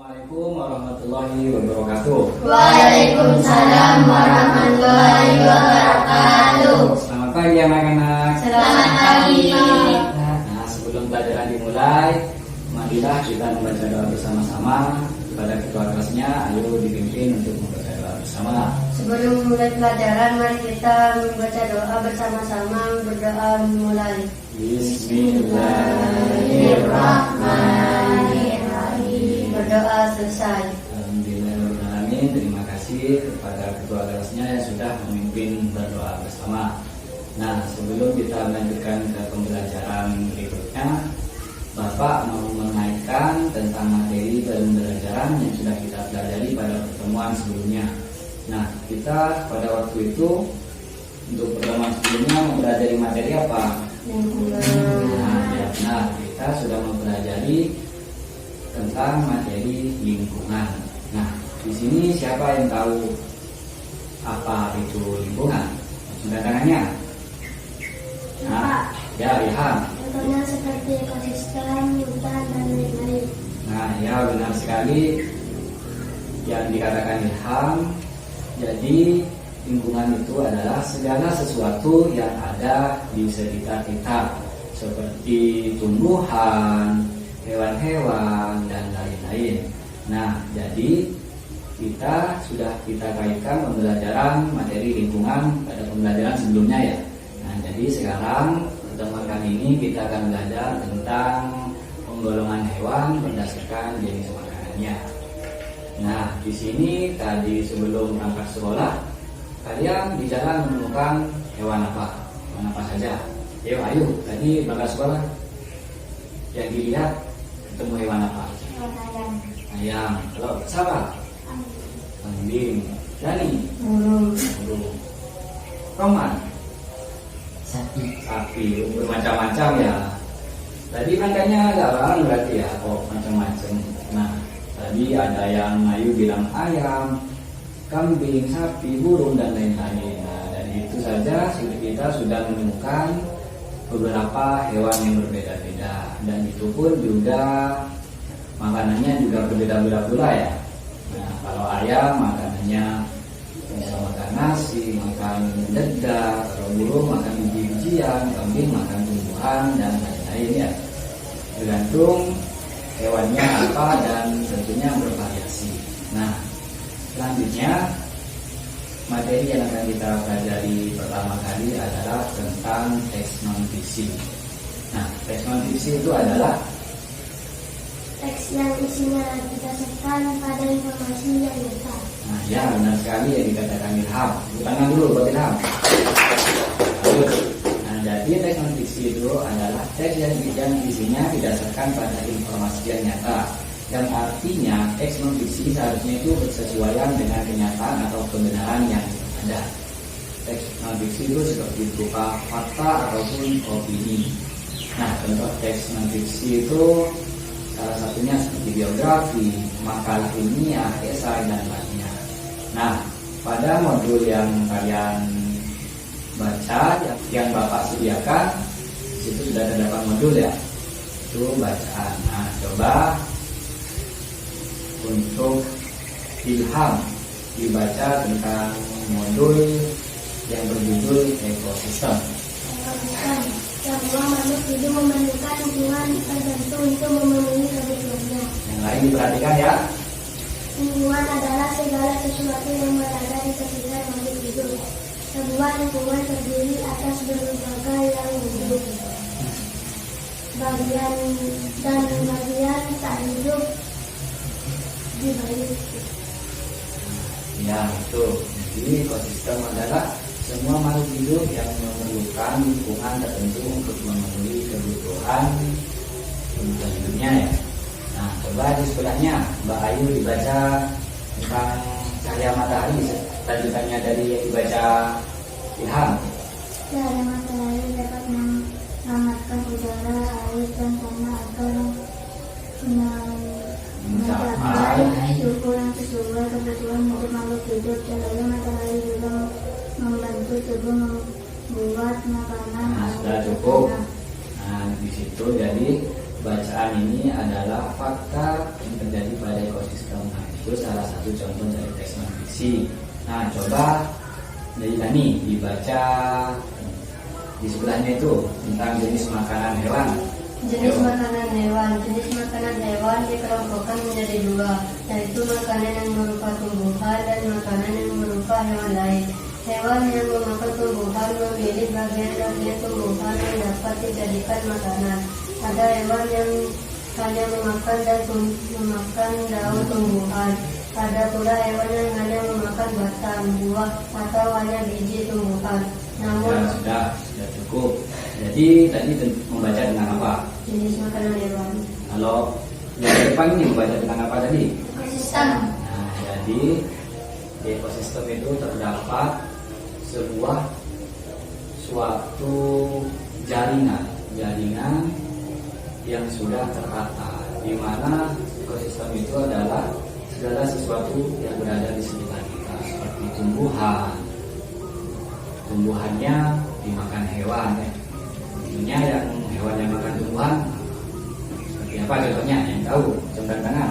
Assalamualaikum warahmatullahi wabarakatuh. Waalaikumsalam warahmatullahi wabarakatuh. Selamat pagi anak-anak. Selamat pagi. Nah, sebelum pelajaran dimulai, marilah kita membaca doa bersama-sama. Kepada ketua kelasnya, ayo dipimpin untuk membaca doa bersama. Sebelum mulai pelajaran, mari kita membaca doa bersama-sama. Berdoa mulai. Bismillahirrahmanirrahim. Berdoa selesai. Alhamdulillahirrahmanirrahim. Terima kasih kepada ketua kelasnya yang sudah memimpin berdoa bersama. Nah, sebelum kita melanjutkan ke pembelajaran berikutnya, Bapak mau menaikkan tentang materi pembelajaran yang sudah kita pelajari pada pertemuan sebelumnya. Nah, kita pada waktu itu untuk pertemuan sebelumnya mempelajari materi apa? Nah, kita sudah mempelajari tentang materi lingkungan. Nah, di sini siapa yang tahu apa itu lingkungan? Sudah tangannya? Nah, ya, Ilham. Contohnya seperti ekosistem, hutan, dan lain-lain. Nah, ya benar sekali yang dikatakan Ilham. Jadi lingkungan itu adalah segala sesuatu yang ada di sekitar kita, seperti tumbuhan, hewan-hewan, dan lain-lain. Nah, jadi kita sudah kaitkan pembelajaran materi lingkungan pada pembelajaran sebelumnya ya. Nah, jadi sekarang pertemuan kali ini kita akan belajar tentang penggolongan hewan berdasarkan jenis makanannya. Nah, di sini tadi sebelum berangkat sekolah, kalian di jalan menemukan hewan apa? Hewan apa saja? Ayo, tadi berangkat sekolah. Yang dilihat ketemu hewan apa? Ayam. Kalau sahabat? Kambing. Dani? Burung. Roman? Sapi. Bermacam-macam ya. Tadi makanya agak larang berarti ya. Oh, macam-macam. Nah, tadi ada yang Ayu bilang ayam, kambing, sapi, burung, dan lain-lain. Nah, dari itu saja kita sudah menemukan beberapa hewan yang berbeda-beda. Dan itu pun juga makanannya juga berbeda-beda pula ya. Nah, kalau ayam makanannya bisa makan nasi, makan dedak, kalau burung makan biji-bijian, kambing makan tumbuhan, dan lain-lain ya. Tergantung hewannya apa dan tentunya bervariasi. Nah, selanjutnya materi yang akan kita pelajari pertama kali adalah tentang teks non fiksi. Nah, teks non fiksi itu adalah Teks yang isinya didasarkan pada informasi yang nyata. Nah, ya benar sekali yang dikatakan Ilham. Tangan dulu buat Ilham. Bagus. Nah, jadi teks non fiksi itu adalah teks yang isinya didasarkan pada informasi yang nyata. Dan artinya teks non fiksi seharusnya itu bersesuaian dengan kenyataan atau kebenaran yang ada. Teks non fiksi itu seperti berupa fakta ataupun opini. Nah, contoh teks non fiksi itu salah satunya seperti biografi, makalah ilmiah, esai, dan lainnya. Nah, pada modul yang kalian baca, yang Bapak sediakan, situ sudah terdapat modul ya, itu bacaan. Nah, coba untuk Ilham dibaca tentang modul yang berjudul ekosistem. Semua makhluk hidup memerlukan lingkungan tertentu untuk memenuhi kebutuhannya. Yang lain diperhatikan ya. Lingkungan adalah segala sesuatu yang berada di sekitar makhluk hidup. Sebuah lingkungan terdiri atas berbagai yang hidup, bagian tak hidup di balik. Ya, itu. Jadi ekosistem adalah semua makhluk hidup yang memerlukan lingkungan tertentu untuk memenuhi kebutuhan hidupnya ya. Nah, coba di sebelahnya Mbak Ayu dibaca tentang cahaya matahari. Lanjutannya dari yang dibaca Ilham. Cahaya matahari dapat menghangatkan udara, air, dan tanah agar mencapai suhu yang sesuai kebutuhan hidup makhluk hidup. Cahaya matahari juga membantu tubuh membuat makanan. Nah, sudah cukup. Nah, di situ jadi bacaan ini adalah fakta yang terjadi pada ekosistem. Nah, itu salah satu contoh dari teks non fiksi. Nah, coba dari tadi dibaca di sebelahnya itu tentang jenis makanan hewan. Jenis makanan hewan dikelompokkan menjadi dua, yaitu makanan yang berupa tumbuhan dan makanan yang berupa hewan lain. Hewan yang memakan tumbuhan memilih bagian-bagian tumbuhan yang dapat dijadikan makanan. Ada hewan yang hanya memakan memakan daun tumbuhan. Ada pula hewan yang hanya memakan batang, buah, atau hanya biji tumbuhan. Namun sudah cukup. Jadi tadi membaca tentang apa? jenis makanan hewan. Kalau yang depan ini membaca tentang apa tadi? Ekosistem. Nah, jadi di ekosistem itu terdapat suatu jaringan yang sudah tertata, di mana ekosistem itu adalah segala sesuatu yang berada di sekitar kita, seperti tumbuhannya dimakan hewan ya. Tentunya yang hewan yang makan tumbuhan seperti apa contohnya? Yang tahu, contoh tangan.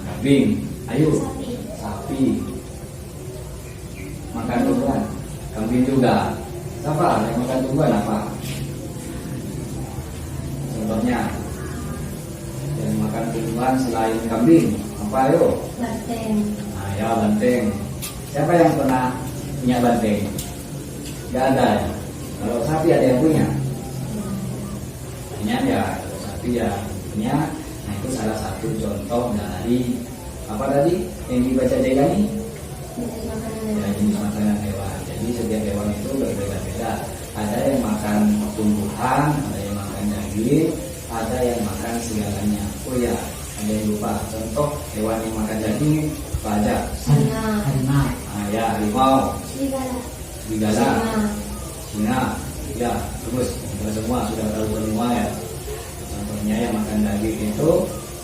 Kambing. Ayo. Sapi. Makan tumbuhan. Kambing juga. Siapa yang makan tumbuhan apa? Contohnya yang makan tumbuhan selain kambing apa ayo? Banteng. Nah ya, banteng. Siapa yang pernah punya banteng? Gak ada ya? Kalau sapi ada yang punya? Punya ya, kalau sapi ya punya. Nah itu salah satu contoh dari apa tadi yang dibaca Jailani? Jenis makanan hewan. Jadi setiap hewan itu berbeda-beda. Ada yang makan tumbuhan, ada yang makan daging, ada yang makan segalanya. Oh ya, ada yang lupa. Contoh hewan yang makan daging apa aja? Harimau. Ya, harimau, serigala, singa. Ya, terus kita semua sudah tahu semua ya. Contohnya yang makan daging itu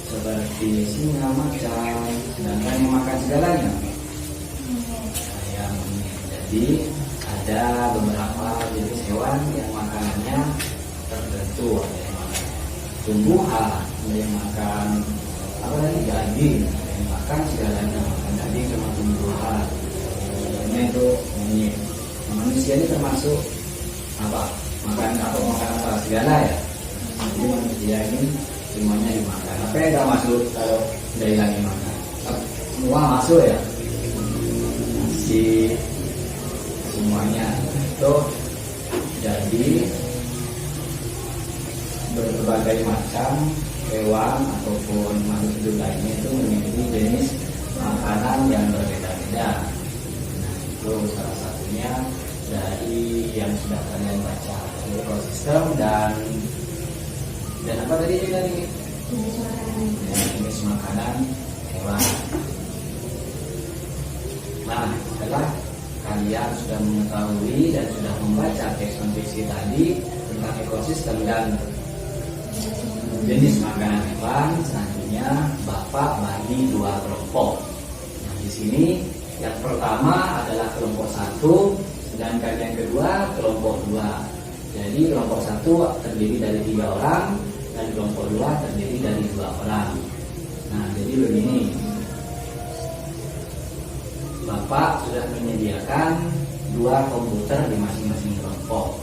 seperti singa, macan, sedangkan yang makan segalanya ayam. Jadi ada beberapa jenis hewan yang makanannya tertentu. Ada yang makan tumbuhan, ada yang makan apa lagi, daging, ada yang makan segalanya, makan daging sama tumbuhan. Sebenarnya itu monyet. Manusia ini termasuk apa? Makan apa segala ya. Jadi manusia ini semuanya dimakan. Apa yang nggak masuk kalau dari lagi makan? Semua masuk ya. Nasi semuanya itu. Jadi berbagai macam hewan ataupun makhluk hidup lainnya itu memiliki jenis makanan yang berbeda-beda. Nah, itu salah satunya dari yang sudah kalian baca, ekosistem dan apa tadi dari jenis makanan hewan. Nah, setelah kalian sudah mengetahui dan sudah membaca teks non-fiksi tadi tentang ekosistem dan jenis makanan hewan, selanjutnya Bapak bagi dua kelompok. Nah, di sini yang pertama adalah kelompok 1, sedangkan yang kedua kelompok 2. Jadi kelompok 1 terdiri dari 3 orang dan kelompok 2 terdiri dari 2 orang. Nah, jadi begini. Bapak sudah menyediakan 2 komputer di masing-masing kelompok.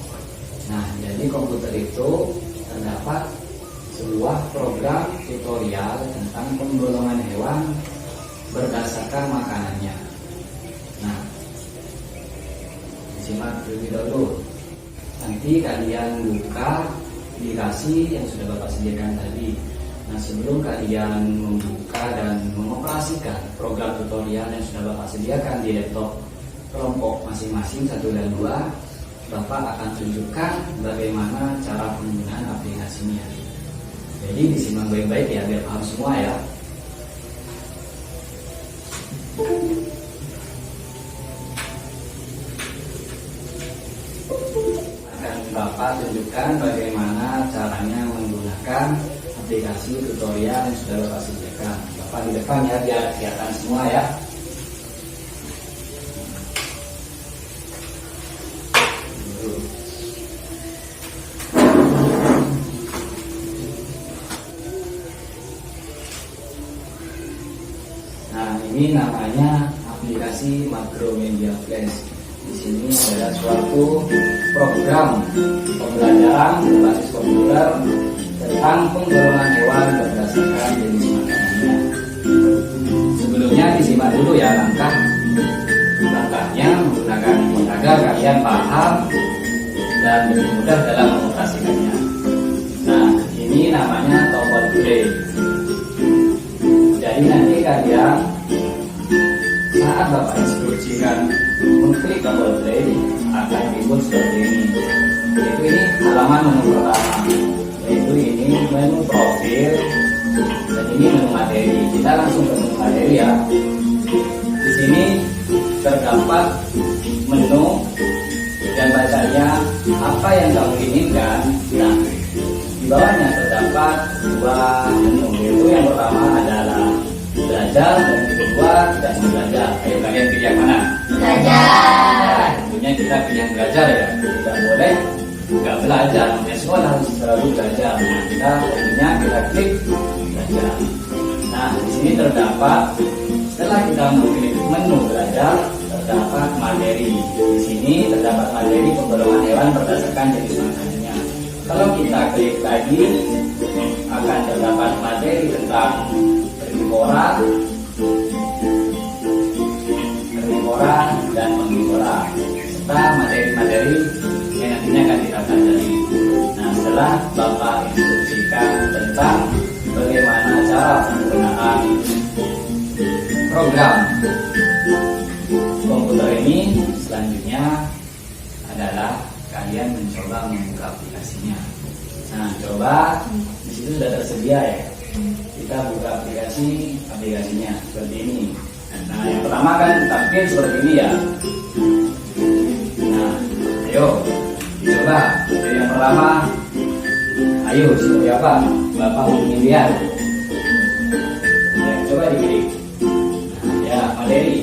Nah, jadi komputer itu terdapat sebuah program tutorial tentang penggolongan hewan berdasarkan makanannya. Nah, disimak terlebih dahulu. Nanti kalian buka aplikasi yang sudah Bapak sediakan tadi. Nah, sebelum kalian membuka dan mengoperasikan program tutorial yang sudah Bapak sediakan di laptop kelompok masing-masing 1 dan 2, Bapak akan tunjukkan bagaimana cara penggunaan aplikasinya. Jadi disimak baik-baik ya, biar paham semua ya. Akan Bapak tunjukkan bagaimana caranya menggunakan aplikasi tutorial yang sudah Bapak sediakan. Bapak di depan ya, biar kelihatan semua ya. Ini namanya aplikasi Makromedia Flash. Di sini adalah suatu program pembelajaran berbasis komputer tentang penggolongan hewan berdasarkan jenis makanannya. Sebelumnya disimak dulu ya langkahnya menggunakan agar kalian paham dan lebih mudah dalam mengoperasikannya. Nah, ini namanya tombol play. Jadi nanti kalian saat Bapak instruksikan mengklik tombol play akan timbul seperti ini. Yaitu ini halaman menu pertama. Yaitu ini menu profil dan ini menu materi. Kita langsung ke menu materi ya. Di sini terdapat menu dan bacanya apa yang kamu inginkan. Nah, di bawahnya terdapat dua menu, yaitu yang pertama adalah belajar dan yang kedua tidak belajar. Ayo kalian pilih yang mana? Belajar. Tentunya kita pilih yang belajar ya. Tidak boleh nggak belajar. Ya, sekolah harus selalu belajar. Nah, kita klik belajar. Nah, di sini terdapat setelah kita mengklik menu belajar terdapat materi. Di sini terdapat materi penggolongan hewan berdasarkan jenis makanannya. Kalau kita klik lagi akan terdapat materi tentang herbivora dan omnivora serta materi-materi yang nantinya akan kita pelajari. Nah, setelah Bapak instruksikan tentang bagaimana cara penggunaan program komputer ini, selanjutnya adalah kalian mencoba membuka aplikasinya. Nah, coba di situ sudah tersedia ya. Kita buka aplikasinya seperti ini. Nah, yang pertama kan tampil seperti ini ya. Nah, ayo coba dari yang pertama. Ayo seperti apa? Bapak ingin lihat. Ya, coba diklik. Nah, ya materi.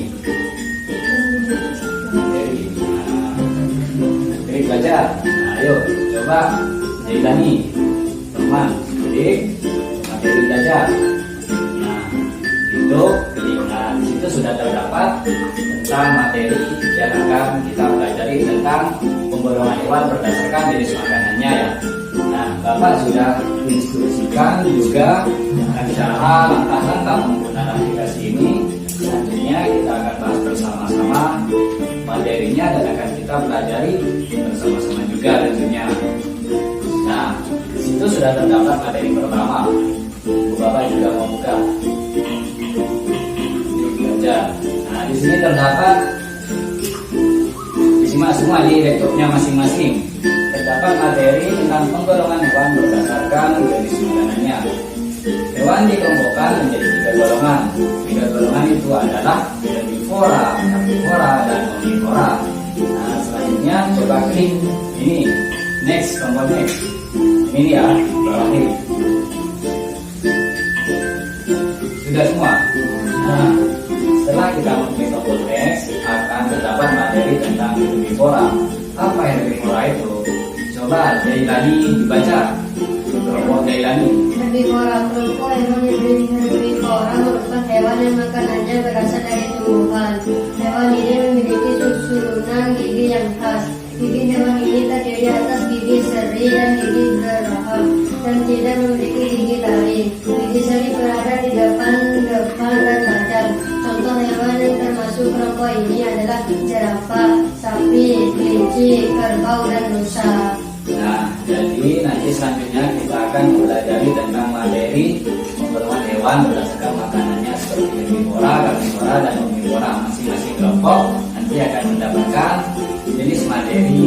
Klik belajar. Nah, ayo coba Jailani teman klik materi belajar. Nah, itu klik. Nah, di situ sudah terdapat tentang materi yang akan kita pelajari tentang penggolongan hewan berdasarkan jenis makanannya ya. Nah, Bapak sudah instruksikan juga cara langkah-langkah menggunakan aplikasi ini. Selanjutnya kita akan bahas bersama-sama materinya dan akan kita pelajari bersama-sama juga tentunya. Nah, di situ sudah terdapat materi pertama. Bapak juga mau buka. Nah, di sini terdapat disimak semua di laptopnya masing-masing. Terdapat materi tentang penggolongan hewan berdasarkan jenis makanannya. Hewan dikelompokkan menjadi 3 golongan. 3 golongan itu adalah herbivora, karnivora, dan omnivora. Nah, selanjutnya coba klik ini, next, tombol next. Ini ya, bawah ini. Sudah semua. Nah, setelah kita mengklik tombol next, akan terdapat materi tentang herbivora. Apa herbivora itu? Coba Jailani dibaca. Kelompok Jailani. Herbivora, kelompok hewan yang herbivora merupakan hewan yang makanannya berasal dari tumbuhan. Hewan ini memiliki susunan gigi yang khas. Gigi hewan ini terdiri atas gigi seri dan gigi geraham dan tidak memiliki gigi taring. Gigi seri berada di depan dan tajam. Contoh hewan yang termasuk kelompok ini adalah jerapah, sapi, kelinci, kerbau, dan rusa. Nah, jadi nanti selanjutnya kita akan mempelajari tentang materi penggolongan hewan berdasarkan makanannya seperti herbivora, karnivora, dan omnivora. Masing-masing kelompok nanti akan mendapatkan jenis materi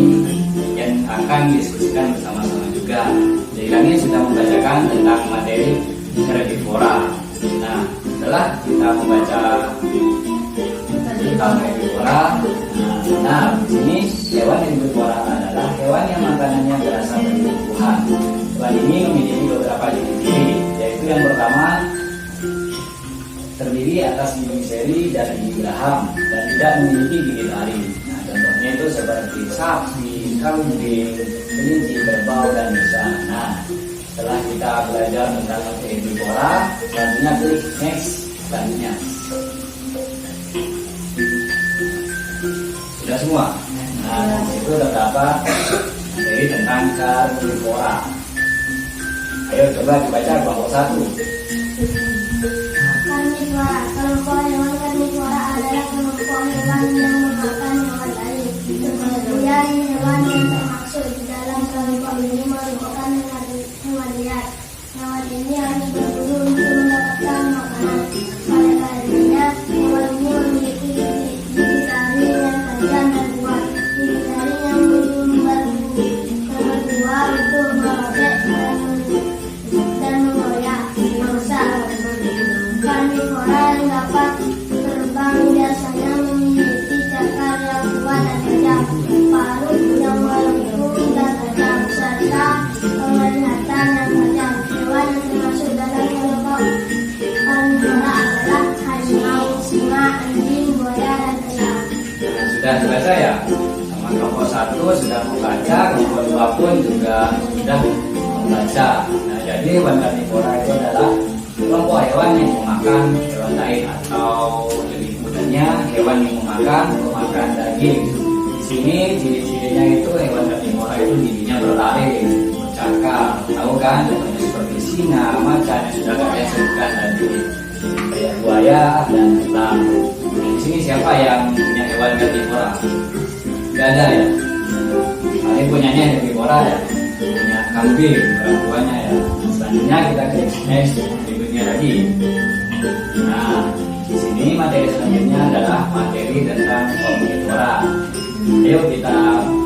yang akan didiskusikan bersama-sama juga. Jadi kami sudah membacakan tentang materi herbivora. Nah, setelah kita membaca tentang herbivora, nah di sini hewan herbivora adalah hewan yang makanannya berasal dari tumbuhan. Hewan ini memiliki beberapa jenis ciri, yaitu yang pertama terdiri atas gigi seri dan gigi geraham dan tidak memiliki gigi taring. Nah, contohnya itu seperti sapi, kambing, kelinci, kerbau, dan rusa. Nah, setelah kita belajar tentang herbivora, selanjutnya klik next selanjutnya. semua. Nah, itu terdapat materi tentang karnivora. Ayo coba dibaca kelompok 1. Karnivora. Kelompok hewan karnivora adalah kelompok hewan yang memakan hewan lain. Kemudian hewan yang termasuk di dalam kelompok ini merupakan hewan liar. Hewan ini harus berburu untuk mendapatkan makanan. Pada karenanya, hewan ini memiliki gigi taring yang tajam dan kuat. Gigi taring yang berbuah untuk merobek dan mengoyak mangsa. Karnivora yang dapat terbang biasanya memiliki cakar yang kuat dan tajam, paruh yang melengkung dan tajam, serta penglihatan yang tajam. Hewan yang termasuk dalam kelompok karnivora adalah harimau, singa, anjing, buaya, dan ayam. Nah, sudah dibaca ya? Sama kelompok 1 sudah membaca, kelompok 2 pun juga sudah membaca. Nah, jadi hewan karnivora itu adalah kelompok hewan yang memakan hewan lain, atau lebih mudahnya hewan yang memakan daging. Di sini ciri-cirinya itu hewan karnivora itu giginya bertaring, bercakar, tahu kan? Contohnya seperti singa, macan yang sudah kalian sebutkan tadi, kayak buaya dan elang. Di sini siapa yang punya hewan karnivora? Gak ada ya? Paling punyanya herbivora ya, punya kambing orang tuanya ya. Selanjutnya kita ke next berikutnya lagi. Nah, di sini materi selanjutnya adalah materi tentang omnivora. Ayo kita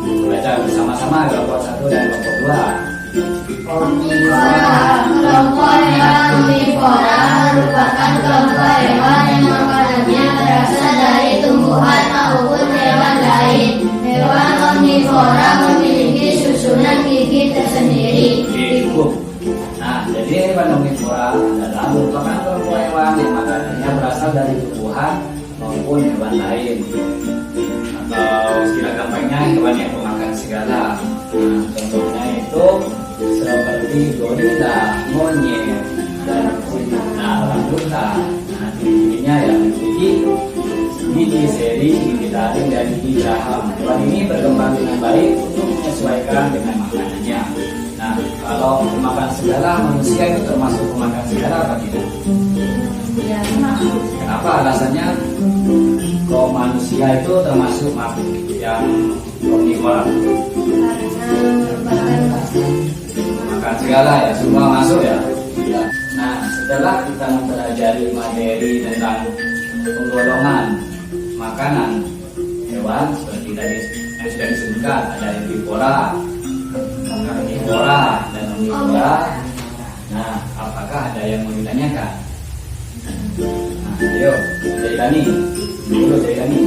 baca bersama-sama kelompok 1 dan kelompok 2. Omnivora. Kelompok hewan omnivora merupakan kelompok hewan yang makanannya berasal dari tumbuhan maupun hewan lain. Hewan omnivora memiliki susunan gigi tersendiri. Cukup. Nah, jadi hewan omnivora adalah merupakan kelompok hewan yang makanannya berasal dari tumbuhan maupun hewan lain. Atau istilah gampangnya hewan yang memakan segala. Nah, contohnya itu seperti gorila, monyet, dan orangutan. Nah, ciri-cirinya ya memiliki gigi seri, gigi taring, dan gigi geraham. Hewan ini berkembang dengan baik untuk menyesuaikan dengan makanannya. Nah, kalau pemakan segala, manusia itu termasuk pemakan segala apa tidak? Ya, masuk. Kenapa alasannya? Kok manusia itu termasuk makhluk yang omnivora? Karena merupakan Makan segala ya, semua masuk ya. Nah, setelah kita mempelajari materi tentang penggolongan makanan hewan seperti tadi yang sudah disebutkan, ada herbivora, karnivora, dan omnivora. Nah, apakah ada yang mau ditanyakan? Nah, ayo, dari Dani. Dulu dari Dani.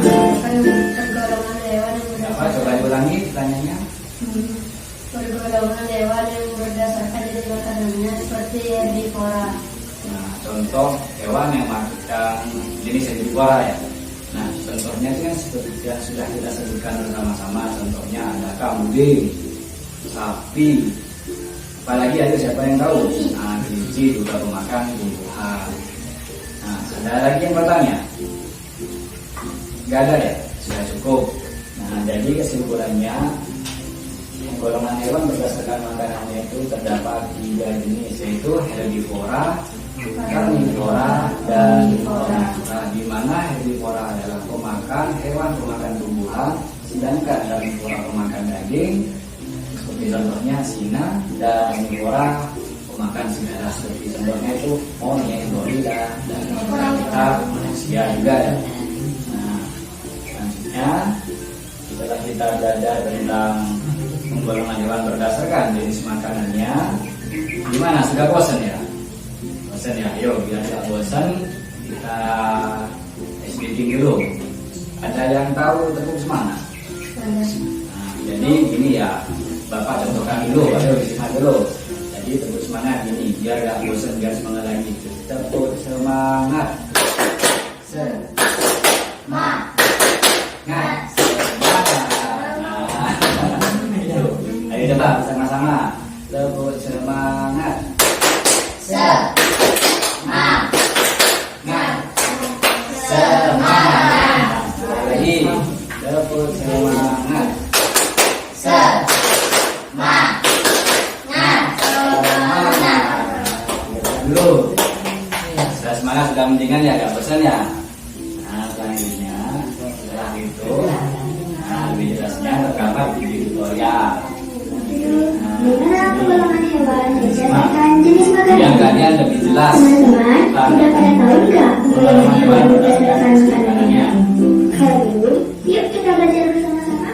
pergolongan hewan yang Apa? Coba diulangi pertanyaannya. pergolongan hewan yang berdasarkan jenis makanannya seperti herbivora. Nah, contoh hewan yang makan jenis herbivora ya. Nah, contohnya itu kan seperti yang sudah kita sebutkan bersama-sama. Contohnya ada kambing, sapi, apalagi ada siapa yang tahu? Nah, kelinci juga memakan tumbuhan. Nah, ada lagi yang bertanya? Gak ada ya? Sudah cukup. Nah, jadi kesimpulannya golongan hewan berdasarkan makanannya itu terdapat 3 jenis, yaitu herbivora, karnivora, dan omnivora. Di mana herbivora adalah pemakan hewan pemakan tumbuhan, sedangkan karnivora pemakan daging, seperti contohnya singa, dan omnivora pemakan segala, seperti contohnya itu monyet, gorila, dan kita manusia juga ya. Nah, selanjutnya setelah kita belajar tentang penggolongan hewan berdasarkan jenis makanannya, gimana? Sudah bosan ya? Bosan ya? Ayo, biar tidak bosan kita meeting dulu. Ada yang tahu tepuk semangat? Nah, jadi gini ya, Bapak contohkan dulu, ayo disimak dulu. Jadi tepuk semangat gini, biar gak bosan, biar semangat lagi. Tepuk semangat. Semangat. Ayo coba bersama-sama. Tepuk semangat. Semangat. Semangat. Lagi. Semangat. Dulu. Sudah semangat, sudah mendingan ya, gak bosan ya. Nah, selanjutnya setelah itu, nah lebih jelasnya tergambar di tutorial. Bagaimana penggolongan hewan berdasarkan jenis makanan? Yang kalian lebih jelas. Teman-teman, sudah pada tahu nggak penggolongan hewan berdasarkan makanannya? Kalau belum, yuk kita belajar bersama-sama.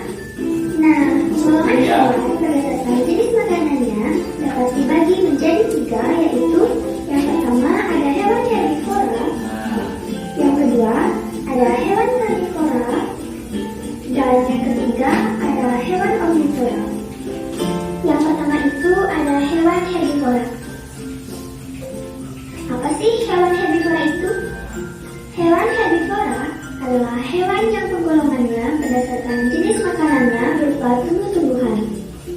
Nah, penggolongan hewan berdasarkan jenis makanannya dapat dibagi menjadi 3, yaitu yang pertama ada hewan herbivora, yang kedua ada hewan karnivora, dan yang ketiga ada hewan omnivora. Yang pertama itu ada hewan herbivora. Apa sih hewan herbivora itu? Hewan herbivora adalah hewan yang penggolongannya berdasarkan jenis makanannya berupa tumbuh-tumbuhan.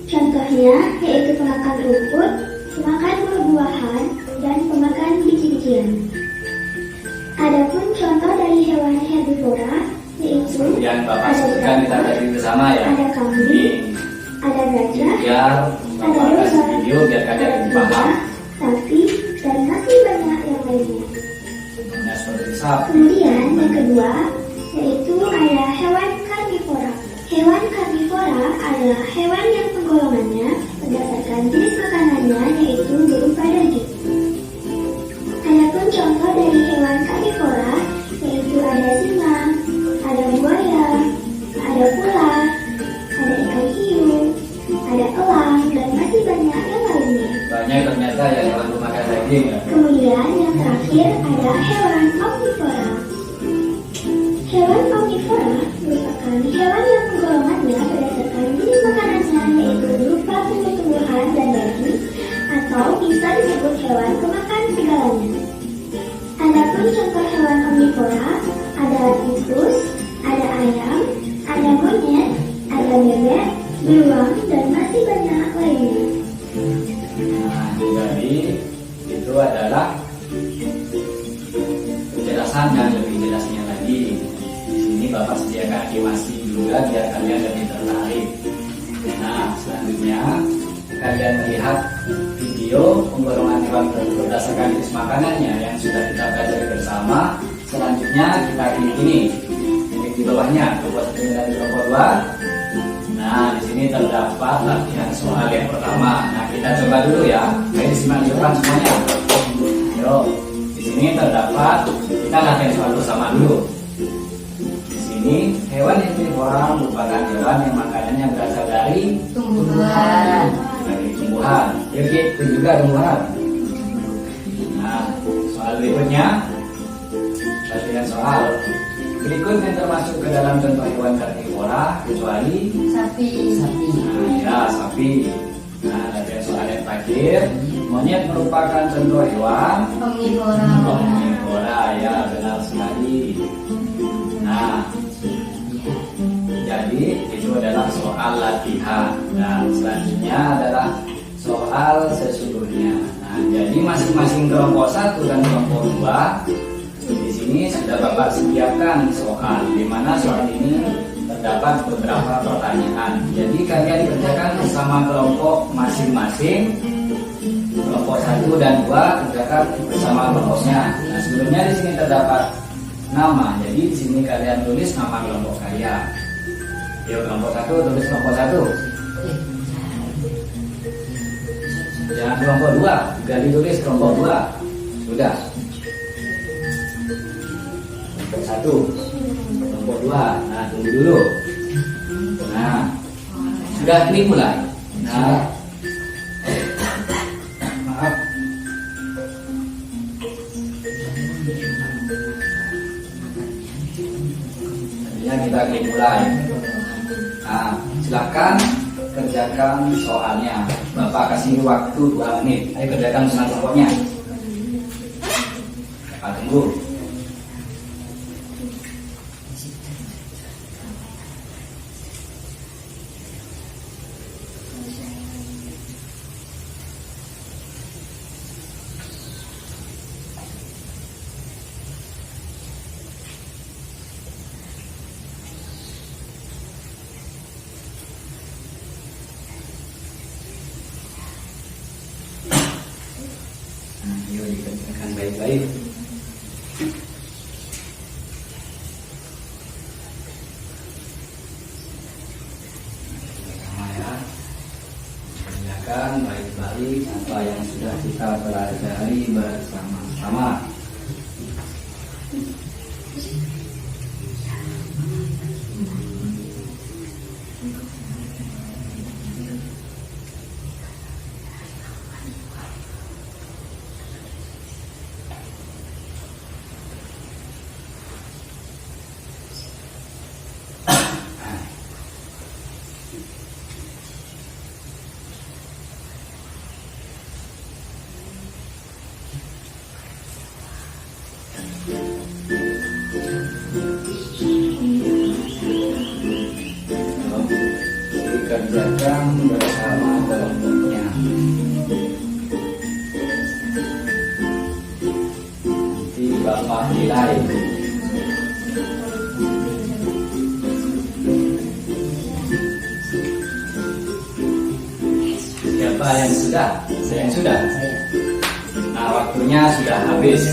Contohnya yaitu pemakan rumput, pemakan buah-buahan, dan pemakan biji-bijian. Adapun contoh dari hewan herbivora yaitu Yang Bapak sebutkan kita tadi bersama ya. ada kambing, ada gajah, Biar Bapak kasih video biar kalian lebih paham. sapi, dan masih banyak yang lainnya. Nah, seperti sapi. Kemudian yang kedua yaitu ada hewan karnivora. Hewan karnivora adalah hewan yang penggolongannya berdasarkan jenis makanannya yaitu berupa daging. Adapun contoh dari hewan karnivora yaitu ada singa, ada buaya, ada ular, ada ikan hiu, ada elang, dan masih banyak yang lainnya. Banyak ternyata ya hewan pemakan daging ya. Kemudian yang terakhir ada hewan omnivora. Hewan omnivora merupakan hewan yang penggolongannya berdasarkan jenis makanannya yaitu berupa tumbuh-tumbuhan dan daging, atau bisa disebut hewan pemakan segalanya. Adapun contoh hewan omnivora ada tikus, ada ayam, ada monyet, ada bebek, beruang, dan masih banyak lainnya. Nah, jadi itu adalah penjelasan yang lebih jelasnya lagi. Di sini Bapak sediakan animasi juga biar kalian lebih tertarik. Nah, selanjutnya kalian melihat video penggolongan hewan berdasarkan jenis makanannya yang sudah kita pelajari bersama. Selanjutnya kita klik ini, klik di bawahnya kelompok 1 dan kelompok 2. Nah, di sini terdapat latihan soal yang pertama. Nah, kita coba dulu ya. Ayo disimak di depan semuanya. Ayo, di sini terdapat, kita latihan soal bersama dulu. Di sini hewan herbivora merupakan hewan yang makanannya berasal dari tumbuhan. dari tumbuhan. Yuk, itu juga tumbuhan. Nah, soal berikutnya latihan soal. Berikut yang termasuk ke dalam contoh hewan karnivora kecuali Sapi. nah, ya, sapi. Nah, latihan soal yang terakhir. Monyet merupakan contoh hewan Omnivora. omnivora, ya benar sekali. Nah, jadi itu adalah soal latihan. Dan selanjutnya adalah soal sesungguhnya. Nah, jadi masing-masing kelompok 1 dan kelompok 2 di sini sudah Bapak sediakan soal, di mana soal ini terdapat beberapa pertanyaan. Jadi kalian kerjakan bersama kelompok masing-masing. Kelompok 1 dan 2 kerjakan bersama kelompoknya. Nah, sebelumnya di sini terdapat nama. Jadi di sini kalian tulis nama kelompok kalian. Yuk, kelompok 1 tulis kelompok 1. Jangan kelompok 2, juga ditulis kelompok 2. Sudah. Kelompok 1, kelompok 2. Nah, tunggu dulu. Nah, sudah ini mulai. Nah, maaf. Tadinya kita klik mulai. Nah, silakan kerjakan soalnya. Bapak kasih waktu 2 menit. Ayo kerjakan dengan kelompoknya. Bapak tunggu. baik-baik. Sama ya, kerjakan baik-baik apa yang sudah kita pelajari bersama-sama. Dikerjakan bersama kelompoknya. Nanti Bapak nilai. Siapa yang sudah? Saya yang sudah. Nah, waktunya sudah habis.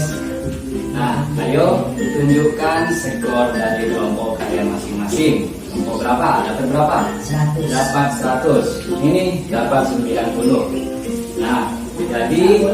Nah, ayo tunjukkan skor dari kelompok kalian masing-masing. Kelompok berapa? Dapat berapa? 100. Dapat 100. Ini dapat 90. Nah, jadi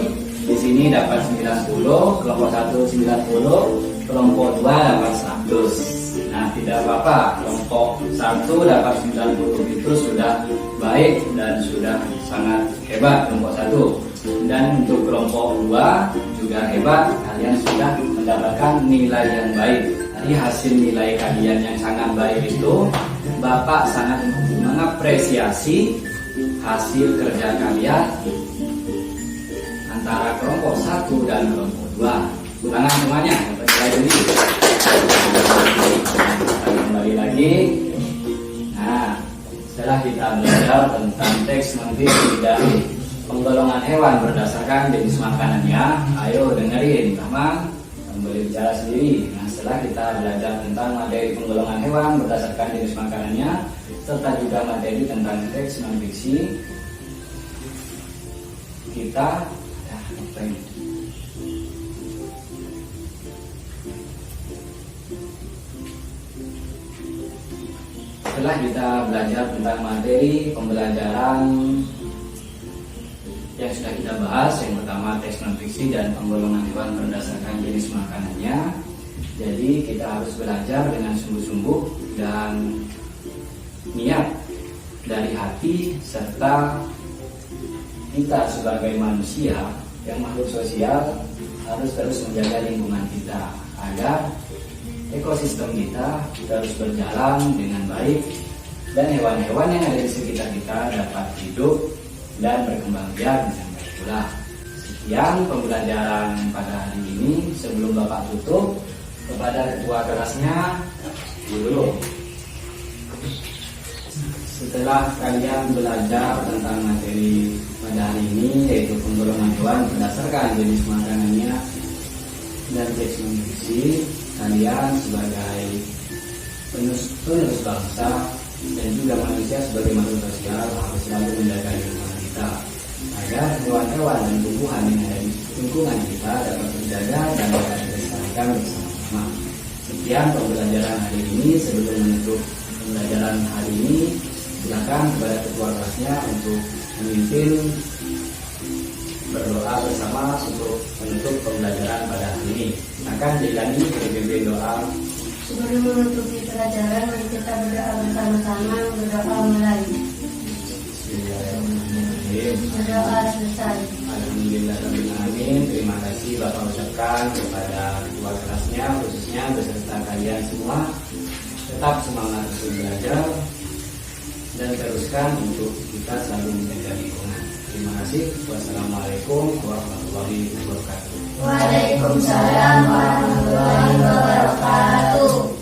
di sini dapat 90, kelompok 1 90, kelompok 2 dapat 100. Nah, tidak apa-apa. Kelompok 1 dapat 90 itu sudah baik dan sudah sangat hebat kelompok 1. Dan untuk kelompok 2 juga hebat, kalian sudah mendapatkan nilai yang baik. Tadi hasil nilai kalian yang sangat baik itu, Bapak sangat mengapresiasi hasil kerja kalian antara kelompok 1 dan kelompok 2. Ulangan semuanya, dapat nilai ini. Kembali lagi. Nah, setelah kita belajar tentang teks non-fiksi dari penggolongan hewan berdasarkan jenis makanannya, ayo dengerin Rahman boleh bicara sendiri. Nah, setelah kita belajar tentang materi penggolongan hewan berdasarkan jenis makanannya serta juga materi tentang teks non-fiksi, kita setelah kita belajar tentang materi pembelajaran yang sudah kita bahas, yang pertama teks non-fiksi dan penggolongan hewan berdasarkan jenis makanannya. Jadi kita harus belajar dengan sungguh-sungguh dan niat dari hati, serta kita sebagai manusia yang makhluk sosial harus terus menjaga lingkungan kita agar ekosistem kita terus berjalan dengan baik dan hewan-hewan yang ada di sekitar kita dapat hidup dan berkembang biak dengan baik pula. Sekian pembelajaran pada hari ini. Sebelum Bapak tutup, kepada ketua kelasnya dulu. Setelah kalian belajar tentang materi pada hari ini, yaitu penggolongan hewan berdasarkan jenis makanannya dan teks non-fiksi, kalian sebagai penerus bangsa dan juga manusia sebagai makhluk sosial harus selalu menjaga lingkungan kita agar hewan-hewan dan tumbuhan yang ada di lingkungan kita dapat terjaga dan dapat dilestarikan bersama-sama. Sekian pembelajaran hari ini. Sebelum menutup pembelajaran hari ini, silakan kepada ketua kelasnya untuk memimpin berdoa bersama untuk menutup pembelajaran pada hari ini. Akan dilanjut berbimbing doa. Sebelum menutupi pelajaran, mari kita berdoa bersama-sama. Berdoa mulai. Berdoa selesai. Alhamdulillahirrahmanirrahim. Terima kasih Bapak ucapkan kepada ketua kelasnya, khususnya beserta kalian semua. Tetap semangat untuk belajar dan teruskan untuk kita selalu menjaga lingkungan. Terima kasih. Wassalamualaikum warahmatullahi wabarakatuh. Waalaikumsalam warahmatullahi wabarakatuh.